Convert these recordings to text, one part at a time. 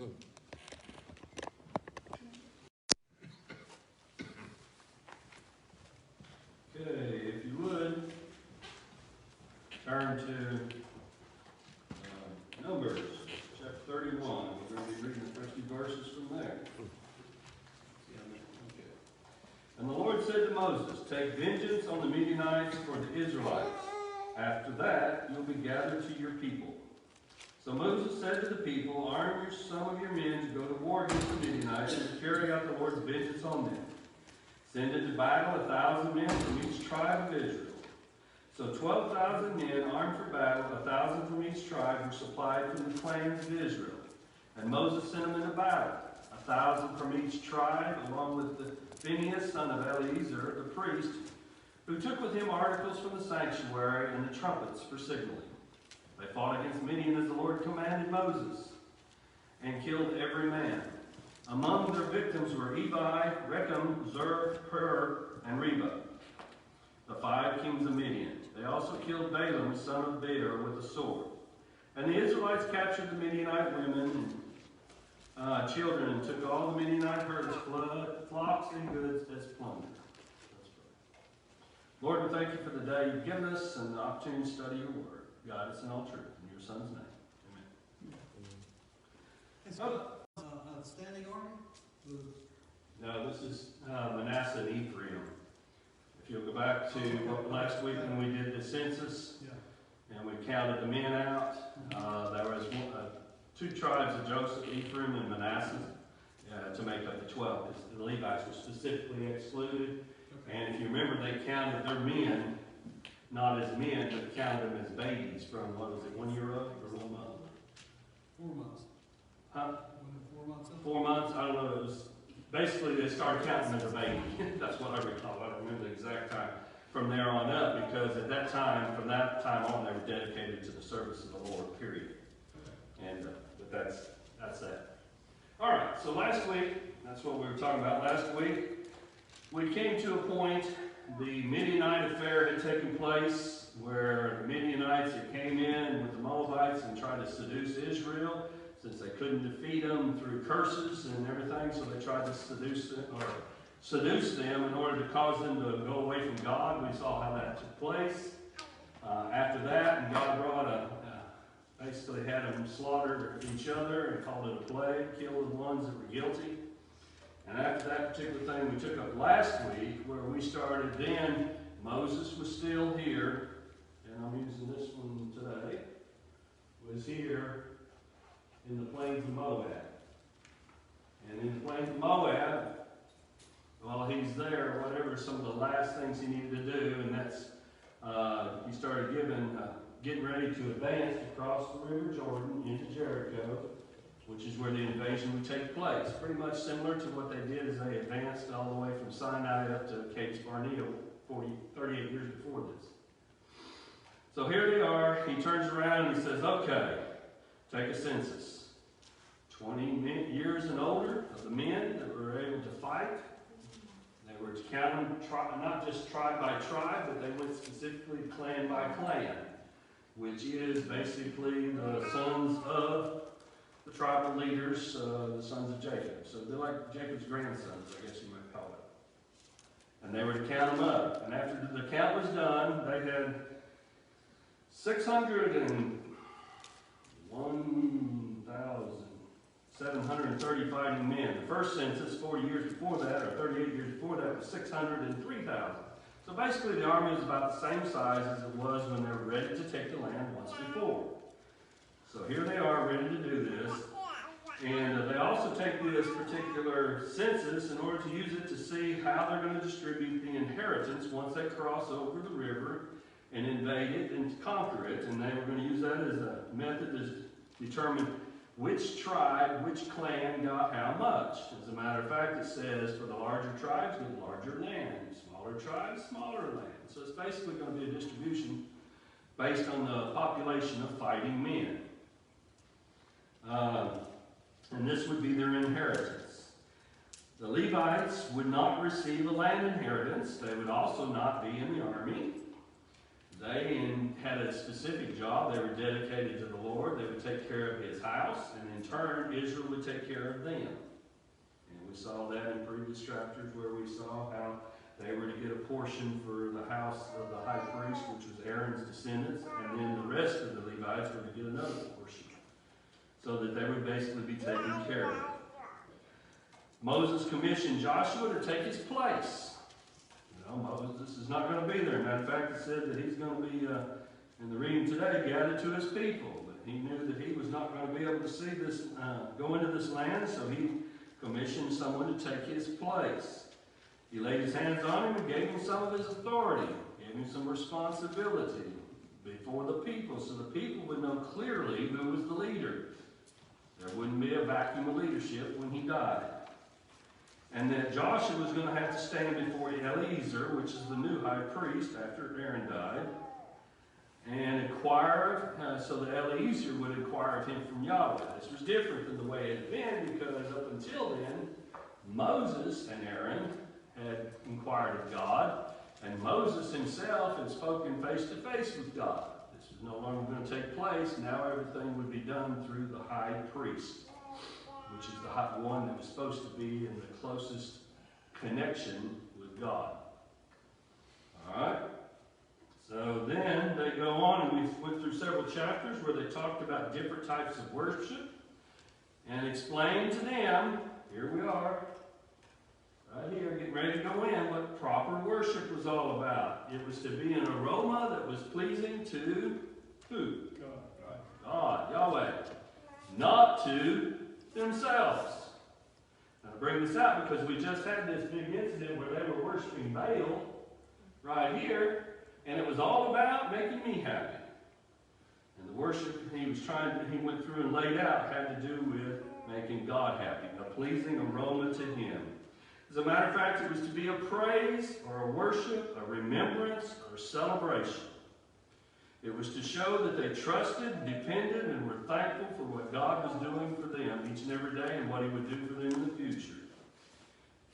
Okay, if you would, turn to Numbers, chapter 31. We're going to be reading the first few verses from there. Okay. And the Lord said to Moses, "Take vengeance on the Midianites for the Israelites. After that, you'll be gathered to your people." So Moses said to the people, "Arm some of your men to go to war against the Midianites and to carry out the Lord's vengeance on them. Send into battle 1,000 men from each tribe of Israel." So 12,000 men armed for battle, 1,000 from each tribe, were supplied from the clans of Israel. And Moses sent them into battle, 1,000 from each tribe, along with the Phinehas, son of Eleazar, the priest, who took with him articles from the sanctuary and the trumpets for signaling. They fought against Midian as the Lord commanded Moses, and killed every man. Among their victims were Evi, Rechem, Zur, Hur, and Reba, the 5 kings of Midian. They also killed Balaam, son of Beor, with a sword. And the Israelites captured the Midianite women and children, and took all the Midianite herds, flocks, and goods as plunder. Lord, we thank you for the day you've given us and the opportunity to study your word. Guide us in all truth. In your Son's name. Amen. Standing army? No, this is Manasseh and Ephraim. If you'll go back to last week when we did the census, and we counted the men out, there was 2 tribes of Joseph, Ephraim and Manasseh, to make up the 12, because the Levites were specifically excluded. And if you remember, they counted their men, not as men, but counted them as babies from, 1 year old or 1 month? 4 months. Huh? 4 months old? 4 months, I don't know, it was, basically they started counting as a baby. That's what I recall. I don't remember the exact time from there on up, because at that time, from that time on, they were dedicated to the service of the Lord, period. And but that's that. All right, so last week, that's what we were talking about last week. We came to a point, the Midianite affair had taken place, where the Midianites had came in with the Moabites and tried to seduce Israel, since they couldn't defeat them through curses and everything, so they tried to seduce them in order to cause them to go away from God. We saw how that took place. After that, and God brought basically had them slaughter each other and called it a plague, kill the ones that were guilty. And after that particular thing we took up last week, where we started then, Moses was still here, and I'm using this one today, was here in the plains of Moab. And in the plains of Moab, while he's there, whatever, some of the last things he needed to do, and that's, he started getting ready to advance across the River Jordan into Jericho, which is where the invasion would take place. Pretty much similar to what they did as they advanced all the way from Sinai up to Kadesh Barnea 38 years before this. So here they are. He turns around and he says, "Okay, take a census. 20 years and older of the men that were able to fight." They were to count them not just tribe by tribe, but they went specifically clan by clan, which is basically the sons of the tribal leaders, the sons of Jacob. So they're like Jacob's grandsons, I guess you might call it. And they were to count them up. And after the count was done, they had 601,730 fighting men. The first census, 40 years before that, or 38 years before that, was 603,000. So basically the army was about the same size as it was when they were ready to take the land once before. So here they are ready to do this. And they also take this particular census in order to use it to see how they're going to distribute the inheritance once they cross over the river and invade it and conquer it. And they were going to use that as a method to determine which tribe, which clan got how much. As a matter of fact, it says for the larger tribes, get larger land. Smaller tribes, smaller land. So it's basically going to be a distribution based on the population of fighting men. And this would be their inheritance. The Levites would not receive a land inheritance. They would also not be in the army. They had a specific job. They were dedicated to the Lord. They would take care of his house, and in turn, Israel would take care of them. And we saw that in previous chapters where we saw how they were to get a portion for the house of the high priest, which was Aaron's descendants, and then the rest of the Levites were to get another portion, so that they would basically be taken care of. Moses commissioned Joshua to take his place. You know, Moses is not going to be there. Matter of fact, it said that he's going to be, in the reading today, gathered to his people. But he knew that he was not going to be able to see this, go into this land, so he commissioned someone to take his place. He laid his hands on him and gave him some of his authority, gave him some responsibility before the people, so the people would know clearly who was the leader. There wouldn't be a vacuum of leadership when he died. And that Joshua was going to have to stand before Eleazar, which is the new high priest after Aaron died, and inquire, so that Eleazar would inquire of him from Yahweh. This was different than the way it had been, because up until then, Moses and Aaron had inquired of God, and Moses himself had spoken face to face with God. This was no longer going to take place. Now everything would be done through the high priest, which is the one that was supposed to be in the closest connection with God. Alright? So then they go on, and we went through several chapters where they talked about different types of worship and explained to them, here we are, right here, getting ready to go in, what proper worship was all about. It was to be an aroma that was pleasing to who? God, Yahweh. Not to themselves. Now, I bring this out because we just had this big incident where they were worshiping Baal right here, and it was all about making me happy. And the worship he went through and laid out had to do with making God happy, a pleasing aroma to him. As a matter of fact, it was to be a praise or a worship, a remembrance or a celebration. It was to show that they trusted, depended, and were thankful for what God was doing for them each and every day and what he would do for them in the future.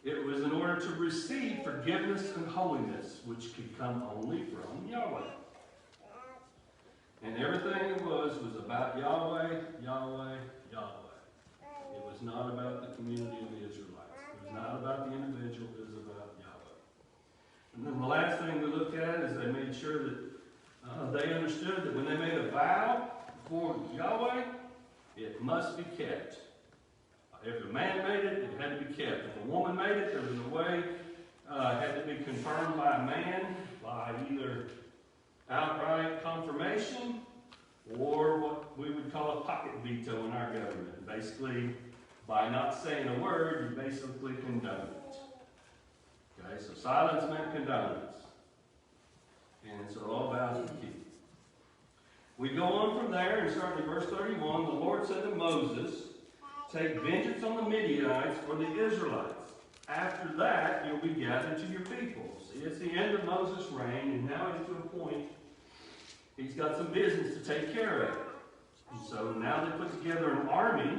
It was in order to receive forgiveness and holiness, which could come only from Yahweh. And everything it was about Yahweh, Yahweh, Yahweh. It was not about the community of the Israelites. It was not about the individual. It was about Yahweh. And then the last thing we looked at is they made sure that they understood that when they made a vow before Yahweh, it must be kept. If a man made it, it had to be kept. If a woman made it, there was a way, it had to be confirmed by a man, by either outright confirmation or what we would call a pocket veto in our government. Basically, by not saying a word, you basically condone it. Okay, so silence meant condone. And so all vows were kept. We go on from there and starting in verse 31, the Lord said to Moses, take vengeance on the Midianites for the Israelites. After that, you'll be gathered to your people. See, it's the end of Moses' reign, and now he's to a point, he's got some business to take care of. And so now they put together an army.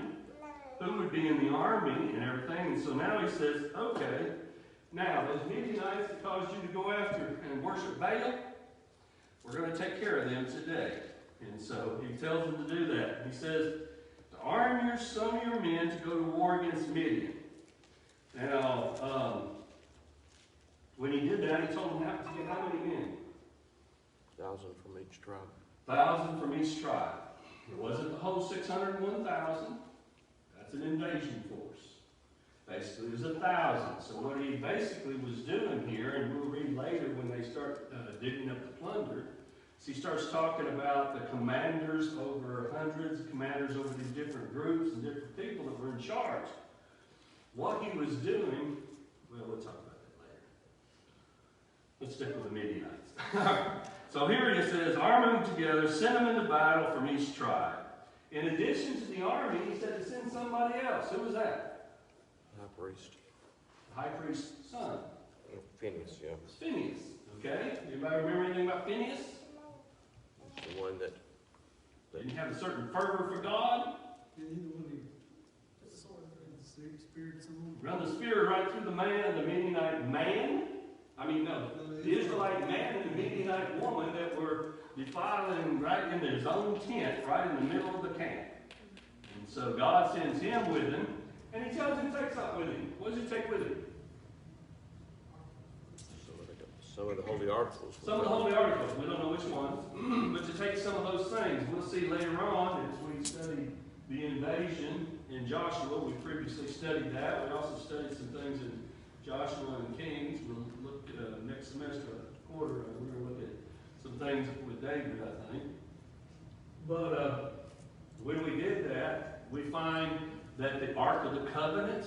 Who would be in the army and everything? And so now he says, okay, now those Midianites that caused you to go after and worship Baal, we're going to take care of them today. And so he tells them to do that. He says, to arm some of your men to go to war against Midian. Now, when he did that, he told them to get how many men? 1,000 from each tribe. 1,000 from each tribe. It wasn't the whole 601,000. That's an invasion force. Basically, it was 1,000. So what he basically was doing here, and we'll read later when they start digging up the plunder, he starts talking about the commanders over hundreds, commanders over these different groups and different people that were in charge. What he was doing, well, we'll talk about that later. Let's stick with the Midianites. So here he says, arm them together, send them into battle from each tribe. In addition to the army, he said to send somebody else. Who was that? High priest. The high priest's son. Phineas, yeah. It's Phineas. Okay? Anybody remember anything about Phineas? It's the one that Didn't he have a certain fervor for God? Yeah, he's the one who spirit someone. Run the spear right through the man, the Midianite man. The Israelite man and the Midianite woman that were defiling right in his own tent, right in the middle of the camp. And And so God sends him with him, and he tells him to take something with him. What does he take with him? Some of the holy articles. Some of the holy articles. We don't know which ones. But to take some of those things. We'll see later on as we study the invasion in Joshua. We previously studied that. We also studied some things in Joshua and Kings. We'll look next semester, quarter, we're going to look at some things with David, I think. But when we did that, we find that the Ark of the Covenant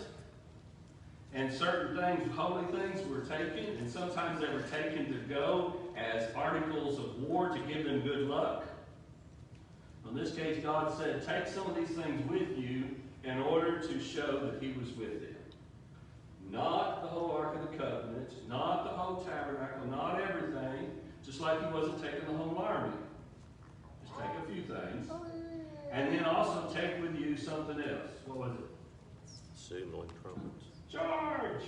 and certain things, holy things, were taken, and sometimes they were taken to go as articles of war to give them good luck. In this case, God said, take some of these things with you in order to show that he was with them. Not the whole Ark of the Covenant, not the whole tabernacle, not everything, just like he wasn't taking the whole army. Just take a few things. And then also take with you something else. What was it? Signaling trumpets. Charge!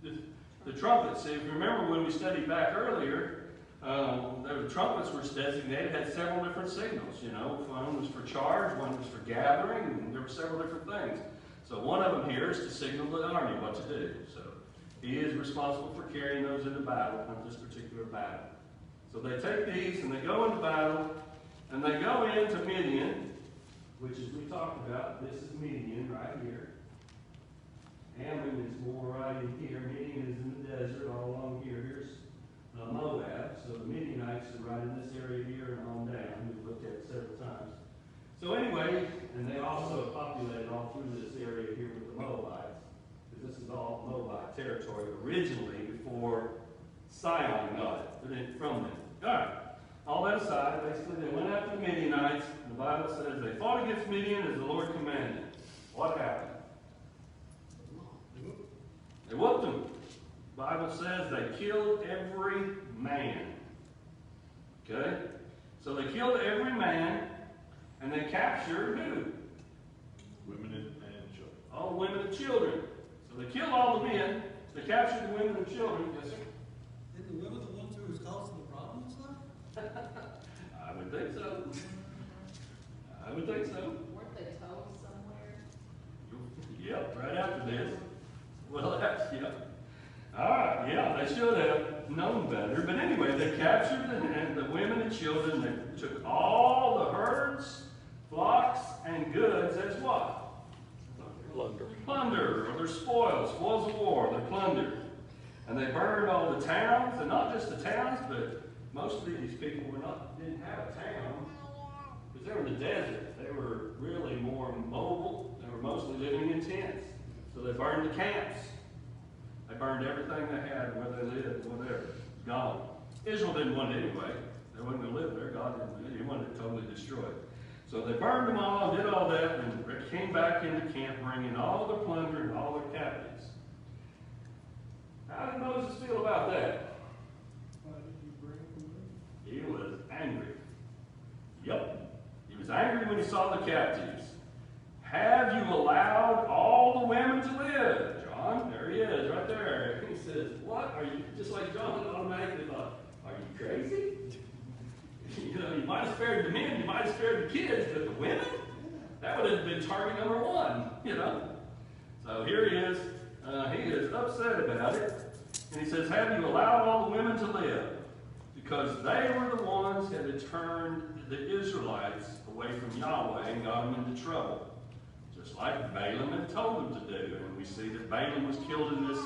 The trumpets. See, if you remember when we studied back earlier, the trumpets were designated, had several different signals. You know, one was for charge, one was for gathering, and there were several different things. So one of them here is to signal the army what to do. So he is responsible for carrying those into battle, not this particular battle. So they take these and they go into battle, and they go into Midian, which as we talked about, this is Midian right here. Ammon is more right in here. Midian is in the desert all along here. Here's Moab. So the Midianites are right in this area here and on down. We've looked at it several times. So anyway, and they also populated all through this area here with the Moabites, because this is all Moabite territory originally before Sihon got it from them. All right. All that aside, basically they went after the Midianites. The Bible says they fought against Midian as the Lord commanded. What happened? They whooped them. The Bible says they killed every man. Okay? So they killed every man, and they captured who? Women and children. All the women and children. So they killed all the men. They captured the women and children. Yes, sir? Didn't the women the ones who was causing the problem and stuff? I would think so. I would think so. Weren't they told somewhere? Yep, right after this. Well, that's, yeah. All right, yeah, they should have known better. But anyway, they captured the women and children. They took all the herds, flocks, and goods as what? Plunder. Plunder, or their spoils of war, their plunder. And they burned all the towns, and not just the towns, but most of these people didn't have a town, because they were in the desert. They were really more mobile. They were mostly living in tents. So they burned the camps. They burned everything they had, where they lived, whatever. Gone. Israel didn't want it anyway. They wasn't going to live there. God didn't. He wanted it totally destroyed. So they burned them all, did all that, and came back into camp, bringing all their plunder and all their captives. How did Moses feel about that? Why did you bring them? He was angry. Yep. He was angry when he saw the captives. Have you allowed all the women to live? John, there he is, right there. He says, what? Are you, just like John automatically thought, are you crazy? You know, you might have spared the men, you might have spared the kids, but the women? That would have been target number one, you know. So here he is upset about it. And he says, have you allowed all the women to live? Because they were the ones that had turned the Israelites away from Yahweh and got them into trouble. Just like Balaam had told them to do. And we see that Balaam was killed in this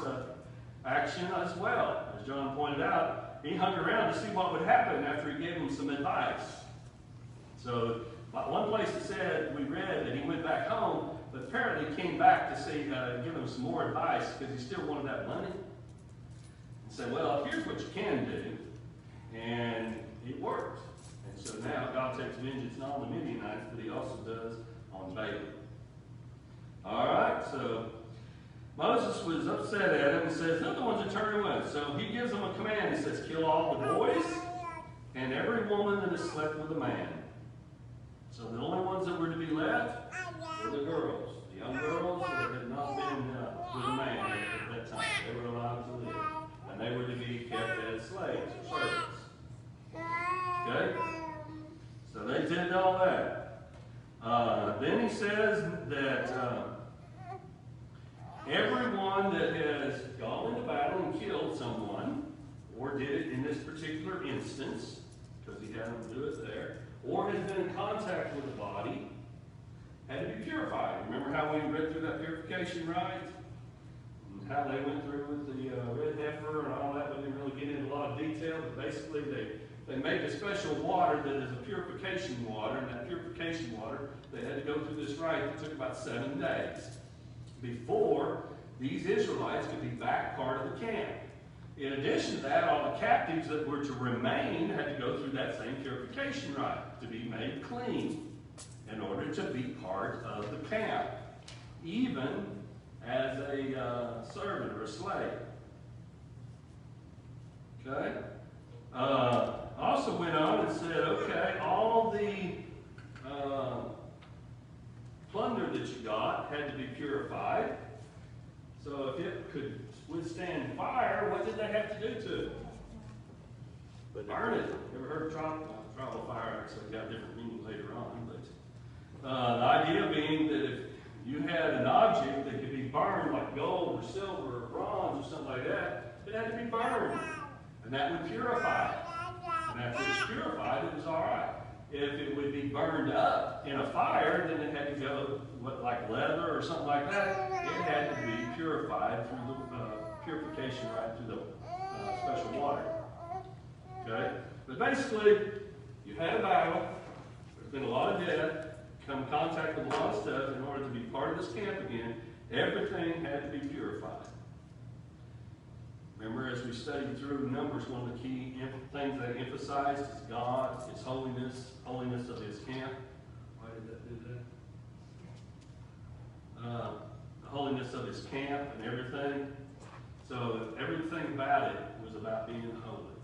action as well. As John pointed out, he hung around to see what would happen after he gave them some advice. So one place it said, we read that he went back home, but apparently he came back to see, give them some more advice because he still wanted that money. And said, well, here's what you can do. And it worked. And so now God takes vengeance not on the Midianites, but he also does on Balaam. All right, so Moses was upset at him and says, they're the ones that turned away. So he gives them a command. He says, kill all the boys and every woman that has slept with a man. So the only ones that were to be left were the girls, the young girls that had not been with a man at that time. They were allowed to live. And they were to be kept as slaves or servants. Okay? So they did all that. Then he says, that everyone that has gone into battle and killed someone, or did it in this particular instance, because he had them do it there, or has been in contact with the body, had to be purified. Remember how we read through that purification rite? And how they went through with the red heifer and all that. We didn't really get into a lot of detail, but basically they make a special water that is a purification water, and that purification water, they had to go through this rite that took about 7 days before these Israelites could be back part of the camp. In addition to that, all the captives that were to remain had to go through that same purification rite to be made clean in order to be part of the camp, even as a servant or a slave. Okay? Also went on and said, okay, all the plunder that you got had to be purified. So if it could withstand fire, what did they have to do to it? Burn it. Ever heard of trial fire? Actually got a different meaning later on. But the idea being that if you had an object that could be burned, like gold or silver or bronze or something like that, it had to be burned. And that would purify it. And after it was purified, it was all right. If it would be burned up in a fire, then it had to go, like leather or something like that, it had to be purified through the purification right through the special water. Okay? But basically, you had a battle, there's been a lot of death, come in contact with a lot of stuff. In order to be part of this camp again, everything had to be purified. Remember, as we studied through Numbers, one of the key things they emphasized is God, His holiness, holiness of His camp. Why did that do that? The holiness of His camp and everything. So everything about it was about being holy,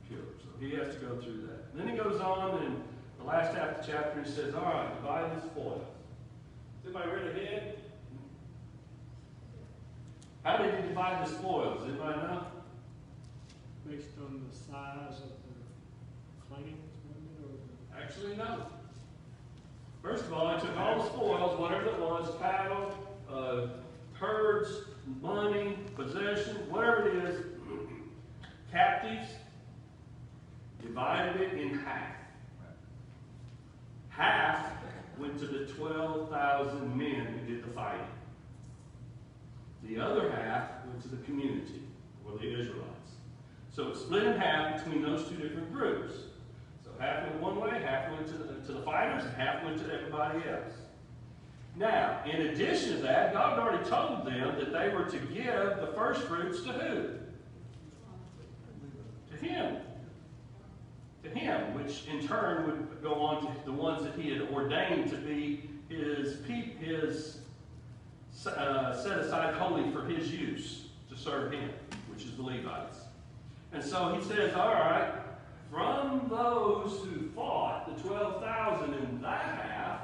pure. So He has to go through that. And then He goes on in the last half of the chapter and says, all right, divide the spoils. Has anybody read ahead? How did He divide the spoils? Anybody know? Based on the size of the claims, or Actually, no. First of all, He took all the spoils, whatever it was, cattle, herds, money, possessions, whatever it is, captives, divided it in half. Half went to the 12,000 men who did the fighting. The other half went to the community, or the Israelites. So it split in half between those two different groups. So half went one way, half went to the fighters, and half went to everybody else. Now, in addition to that, God had already told them that they were to give the first fruits to who? To Him. To Him, which in turn would go on to the ones that He had ordained to be His set aside holy for His use, to serve Him, which is the Levites. And so He says, all right, from those who fought, the 12,000 in that half,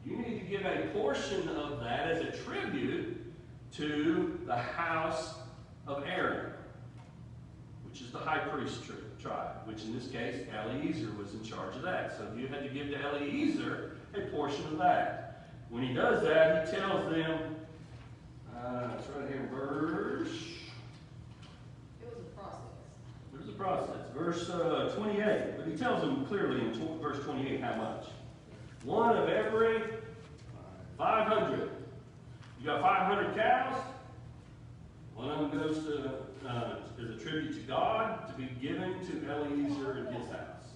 you need to give a portion of that as a tribute to the house of Aaron, which is the high priest tribe, which in this case, Eliezer was in charge of that. So you had to give to Eliezer a portion of that. When he does that, he tells them, it's right here in verse... It was a process. There's a process. Verse 28. But he tells them clearly in verse 28 how much. One of every 500. You got 500 cows. One of them goes to as a tribute to God to be given to Eliezer in his house.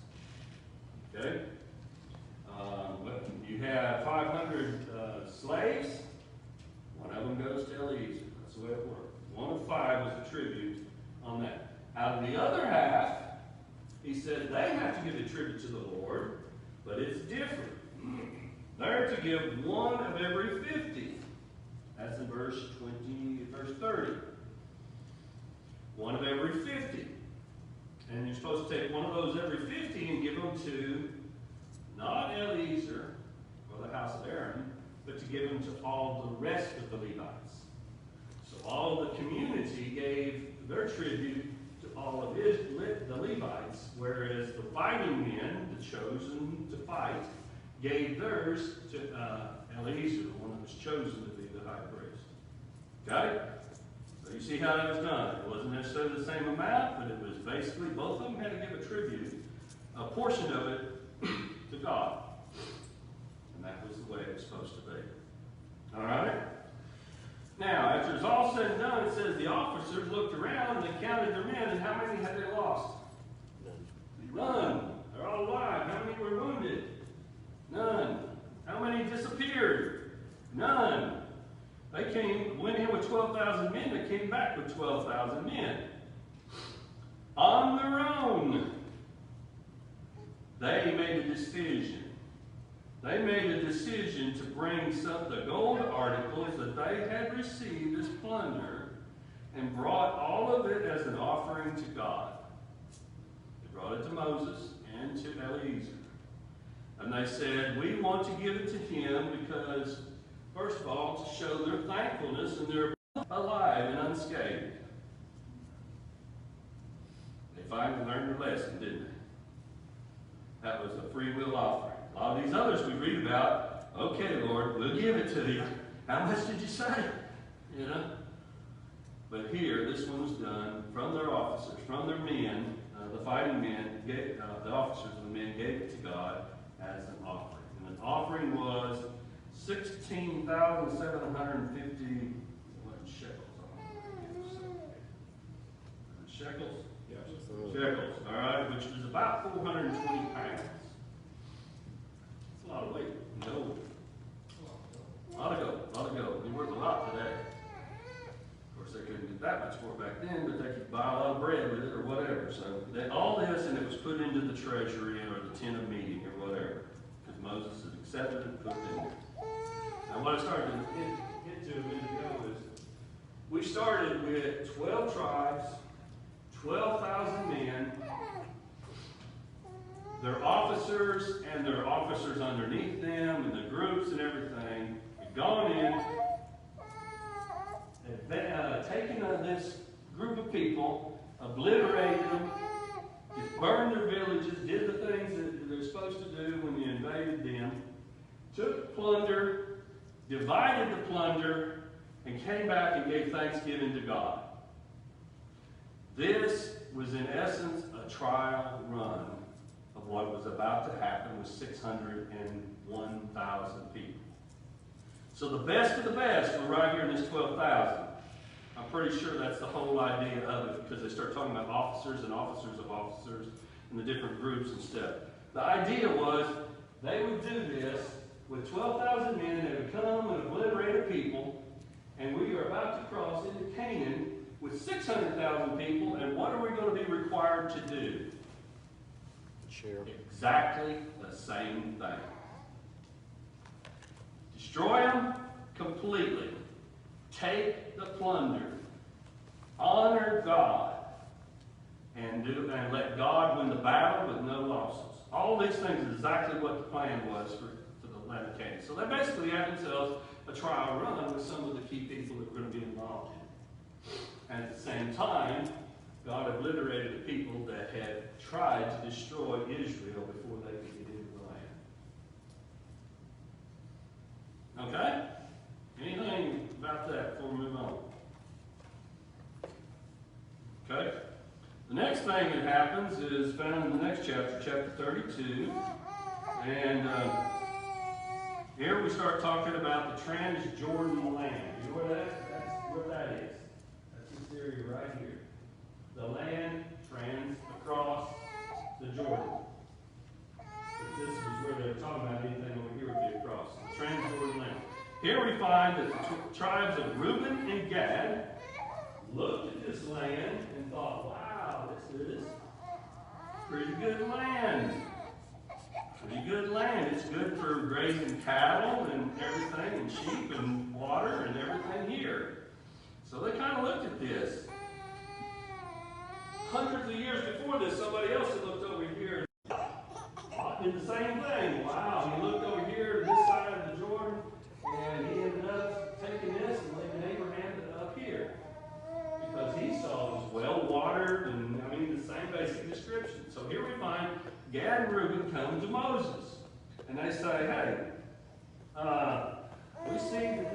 Okay? But you have 500 slaves. One of them goes to Eliezer. That's the way it worked. 1 of 5 was a tribute on that. Out of the other half, he said they have to give a tribute to the Lord, but it's different. They're to give 1 of every 50. That's in verse 30. 1 of every 50. And you're supposed to take 1 of those every 50 and give them to not Eliezer or the house of Aaron, but to give them to all the rest of the Levites. So all the community gave their tribute to all of the Levites, whereas the fighting men, the chosen to fight, gave theirs to Eliezer, one of was chosen to be the high priest. Okay? So you see how that was done. It wasn't necessarily the same amount, but it was basically both of them had to give a tribute, a portion of it, to God. And that was the way it was supposed to be. All right? Now, after it's all said and done, it says the officers looked around and they counted their men, and how many had they lost? None. They're all alive. How many were wounded? None. How many disappeared? None. They went in with 12,000 men. They came back with 12,000 men. On their own, they made a decision. They made a decision to bring the gold articles that they had received as plunder and brought all of it as an offering to God. They brought it to Moses and to Eleazar. And they said, we want to give it to him because, first of all, to show their thankfulness and they're alive and unscathed. They finally learned their lesson, didn't they? That was a free will offering. A lot of these others we read about, okay, Lord, we'll give it to you. How much did you say? You know? But here, this one was done from their officers, from their men, the fighting men, the officers of the men gave it to God as an offering. And an offering was 16,750 shekels. Shekels, all right, which is about 420 pounds. It's a lot of weight in gold. A lot of gold. It'd be worth a lot today. Of course, they couldn't get that much for it back then, but they could buy a lot of bread with it or whatever. So all this, and it was put into the treasury or the tent of meeting or whatever, because Moses had accepted it and put it in there. Now, what I started to get to a minute ago is we started with 12 tribes, 12,000 men, their officers and their officers underneath them, and the groups and everything, had gone in, had taken this group of people, obliterated them, burned their villages, did the things that they're supposed to do when you invaded them, took plunder, divided the plunder, and came back and gave thanksgiving to God. This was in essence a trial run of what was about to happen with 601,000 people. So the best of the best were right here in this 12,000. I'm pretty sure that's the whole idea of it, because they start talking about officers and officers of officers and the different groups and stuff. The idea was they would do this with 12,000 men. They would come and obliterate a people, and we are about to cross into Canaan with 600,000 people, and what are we going to be required to do? Share. Exactly the same thing. Destroy them completely. Take the plunder. Honor God. And let God win the battle with no losses. All these things is exactly what the plan was for the land of Canaan. So they basically had themselves a trial run with some of the key people that were going to be involved in it. And at the same time, God obliterated the people that had tried to destroy Israel before they could get into the land. Okay? Anything about that before we move on? Okay? The next thing that happens is found in the next chapter, chapter 32. And here we start talking about the Transjordan land. You know where that's where that is? This area right here. The land across the Jordan. If this is where they're talking about, anything over here would be across. The Transjordan land. Here we find that the tribes of Reuben and Gad looked at this land and thought, wow, this is pretty good land. Pretty good land. It's good for grazing cattle and everything, and sheep and water and everything here. So they kind of looked at this. Hundreds of years before this, somebody else had looked over here and did the same thing. Wow, he looked over here to this side of the Jordan, and he ended up taking this and leaving Abraham up here. Because he saw it was well watered and, I mean, the same basic description. So here we find Gad and Reuben come to Moses. And they say, hey, we see that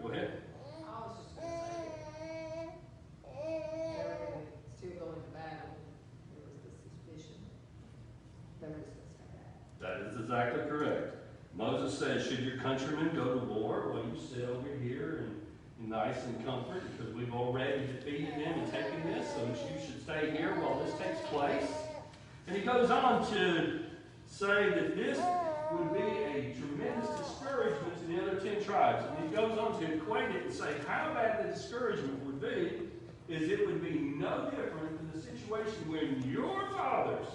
Go ahead. I was just gonna say, everything still going to battle, there was the suspicion that there was gonna stay back. That is exactly correct. Moses says, should your countrymen go to war? Well, you sit over here in nice and comfort because we've already defeated them and taken this, so you should stay here while this takes place. And he goes on to say that this would be a tremendous discouragement to the other 10 tribes. And he goes on to equate it and say how bad the discouragement would be is it would be no different than the situation when your fathers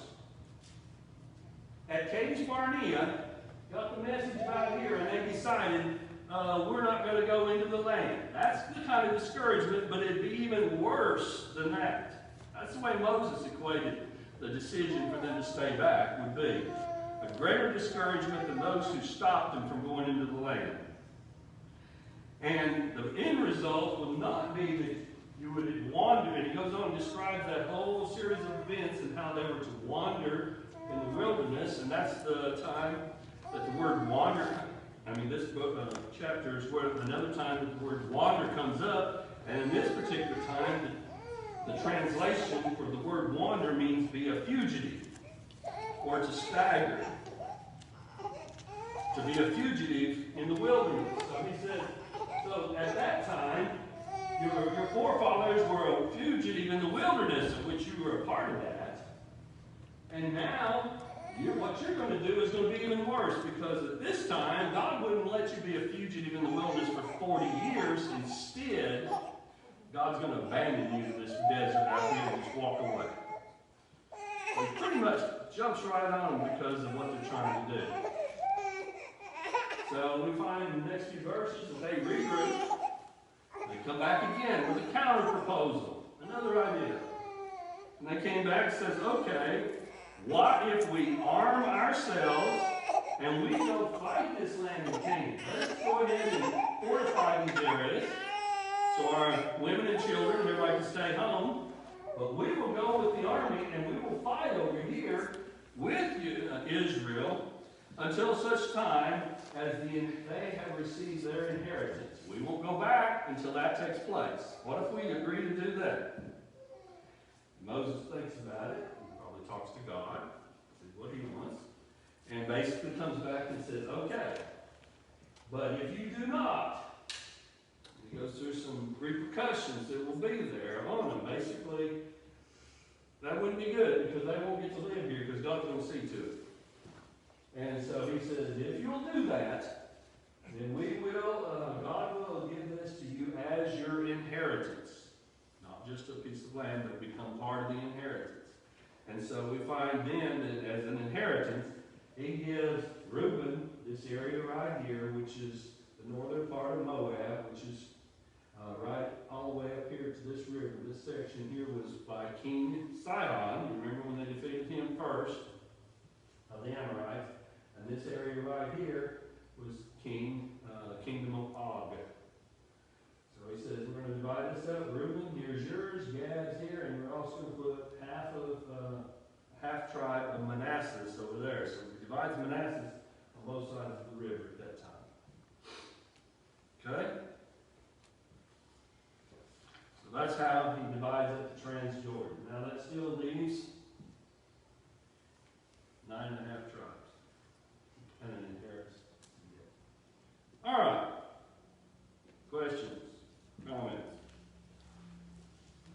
at Kadesh Barnea got the message out here and they decided we're not going to go into the land. That's the kind of discouragement, but it'd be even worse than that. That's the way Moses equated the decision for them to stay back would be. A greater discouragement than those who stopped them from going into the land. And the end result will not be that you would wander, and he goes on and describes that whole series of events and how they were to wander in the wilderness, and that's the time that the word wander, this book, chapter is where another time that the word wander comes up, and in this particular time, the translation for the word wander means be a fugitive, or to stagger. To be a fugitive in the wilderness. So he said, so at that time, your forefathers were a fugitive in the wilderness, of which you were a part of that. And now, what you're going to do is going to be even worse, because at this time, God wouldn't let you be a fugitive in the wilderness for 40 years. Instead, God's going to abandon you to this desert out here and just walk away. It pretty much jumps right on them because of what they're trying to do. So we find in the next few verses that they regroup. They come back again with a counter proposal, another idea. And they came back and says, okay, what if we arm ourselves and we go fight this land of Canaan? Let's go ahead and fortify these areas so our women and children and everybody can stay home. But we will go with the army and we will fight over here with you, Israel, until such time as they have received their inheritance. We won't go back until that takes place. What if we agree to do that? Moses thinks about it. He probably talks to God, says what he wants, and basically comes back and says, okay, but if you do not, he goes through some repercussions that will be there on them. Basically, that wouldn't be good because they won't get to live here because God's going to see to it. And so he says, if you'll do that, then God will give this to you as your inheritance. Not just a piece of land, but become part of the inheritance. And so we find then that as an inheritance, he gives Reuben this area right here, which is the northern part of Moab, which is right all the way up here to this river. This section here was by King Sihon. You remember when they defeated him first, of the Amorites. And this area right here was kingdom of Og. So he says, we're going to divide this up. Reuben, here's yours. Gad's here. And we're also going to put half tribe of Manasseh over there. So he divides Manasseh on both sides of the river at that time. Okay? So that's how he divides up the Transjordan. Now that still leaves 9.5 tribes and an inheritance. All right. Questions? Comments?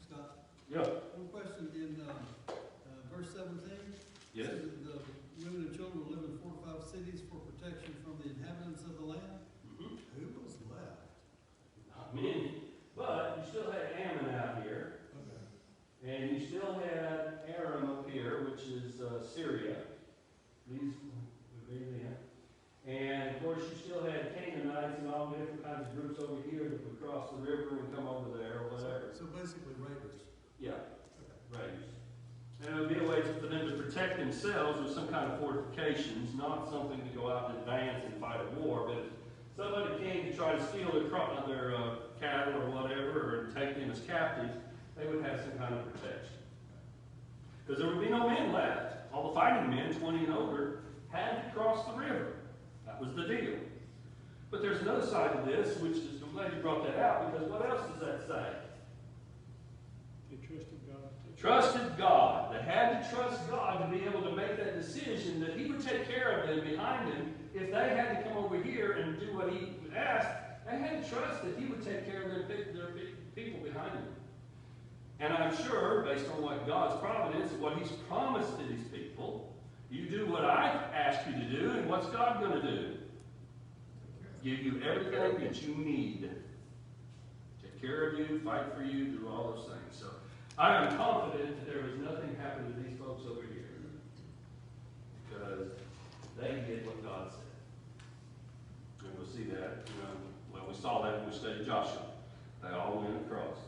Scott, Yeah. one question in verse 17. Yes. It says that the women and children will live in fortified cities for protection from the inhabitants of the land. Mm-hmm. Who was left? Not many, but you still had Ammon out here, Okay. and you still had Aram up here, which is Syria. These would be them. And of course, you still had Canaanites and all different kinds of groups over here that would cross the river and come over there or whatever. So basically raiders. Yeah, Okay. raiders. And it would be a way for them to protect themselves with some kind of fortifications, not something to go out and advance and fight a war, but if somebody came to try to steal their cattle or whatever, or take them as captives, they would have some kind of protection. Because there would be no men left. All the fighting men, 20 and older, had to cross the river. That was the deal. But there's another side of this, which is I'm glad you brought that out, because what else does that say? They trusted God. Trusted God. They had to trust God to be able to make that decision that He would take care of them behind them. If they had to come over here and do what He asked, they had to trust that He would take care of their people behind them. And I'm sure, based on what God's providence and what He's promised to these people, you do what I ask you to do, and what's God going to do? Give you everything that you need. Take care of you, fight for you, do all those things. So I am confident that there was nothing happened to these folks over here, because they did what God said. And we'll see that, well, we saw that when we studied Joshua. They all went across.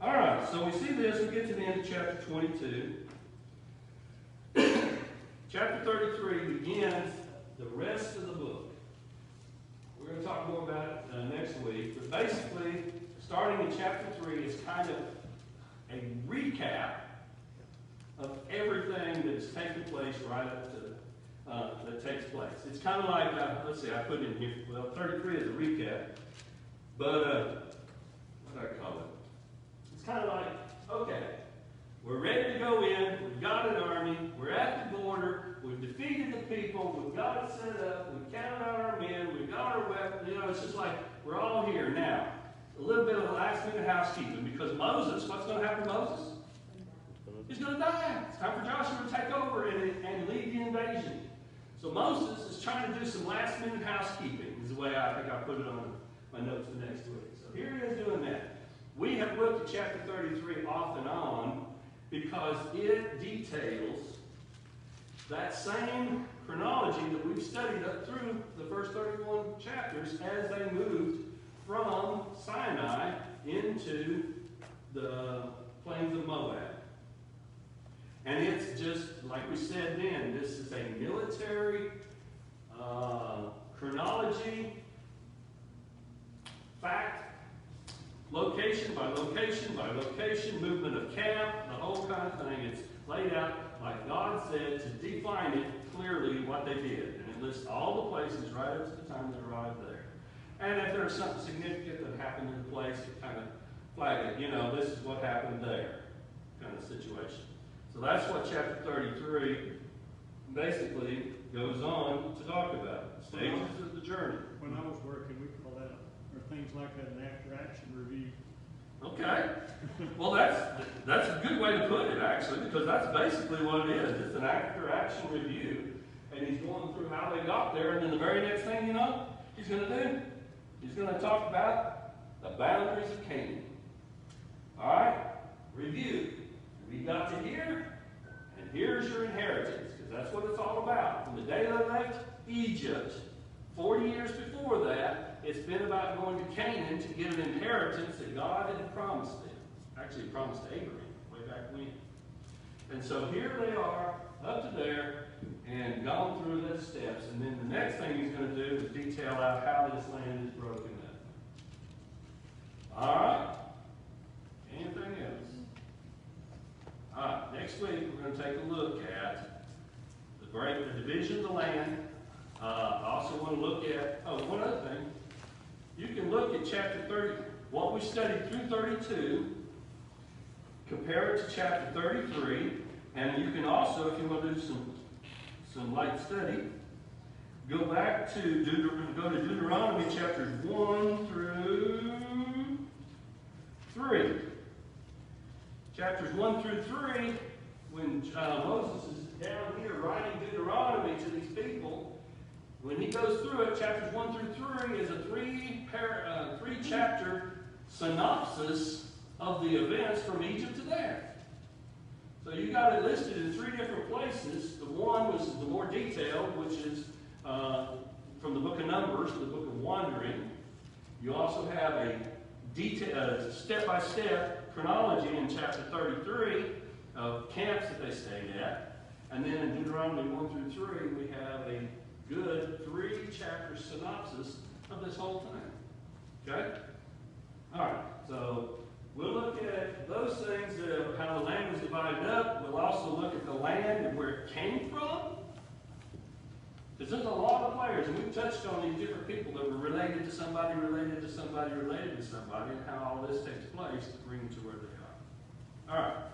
All right, so we see this. We get to the end of chapter 22. Chapter 33 begins the rest of the book. We're going to talk more about it next week. But basically, starting in chapter 3 is kind of a recap of everything that's taken place right up to that takes place. It's kind of like, let's see, I put in here, well, 33 is a recap, but what do I call it? It's kind of like, okay, we're ready to go in, we've got an army, we're at the border, we've defeated the people, we've got it set up, we've counted out our men, we've got our weapons, it's just like, we're all here now. A little bit of last minute housekeeping, because Moses, what's going to happen to Moses? He's going to die. It's time for Joshua to take over and lead the invasion. So Moses is trying to do some last minute housekeeping, is the way I think I put it on my notes for next week. So here he is doing that. We have looked at chapter 33 off and on because it details that same chronology that we've studied up through the first 31 chapters as they moved from Sinai into the plains of Moab. And it's just, like we said then, this is a military chronology, fact, location by location by location, movement of camp, the whole kind of thing. It's laid out like God said to define it clearly what they did. And it lists all the places right up to the time they arrived there. And if there's something significant that happened in the place, it kind of flag it. This is what happened there kind of situation. So that's what chapter 33 basically goes on to talk about. Stages of the journey. When I was working, we call that, or things like that, an after-action review. Okay. Well, that's a good way to put it, actually, because that's basically what it is. It's an after-action review, and he's going through how they got there, and then the very next thing he's going to do, he's going to talk about the boundaries of Canaan. All right? Review. We got to here, and here's your inheritance, because that's what it's all about. From the day they left Egypt, 40 years before that, it's been about going to Canaan to get an inheritance that God had promised them. Actually, promised Abraham way back when. And so here they are, up to there, and gone through those steps. And then the next thing he's going to do is detail out how this land is broken up. All right? Anything else? All right, next week we're going to take a look at the division of the land. I also want to look at, one other thing. You can look at chapter 30, what we studied through 32, compare it to chapter 33, and you can also, if you want to do some light study, go back to Deuteronomy chapters 1 through 3. Chapters 1 through 3, when Moses is down here writing Deuteronomy to these people, when he goes through it, chapters 1 through 3 is a three-chapter synopsis of the events from Egypt to there. So you got it listed in 3 different places. The one was the more detailed, which is from the book of Numbers to the book of Wandering. You also have a step-by-step chronology in chapter 33 of camps that they stayed at. And then in Deuteronomy 1 through 3, we have a good 3-chapter synopsis of this whole thing. Okay? All right. So we'll look at those things, how the land was divided up. We'll also look at the land and where it came from Because there's a lot of players, and we've touched on these different people that were related to somebody, related to somebody, related to somebody, and how all this takes place to bring them to where they are. All right.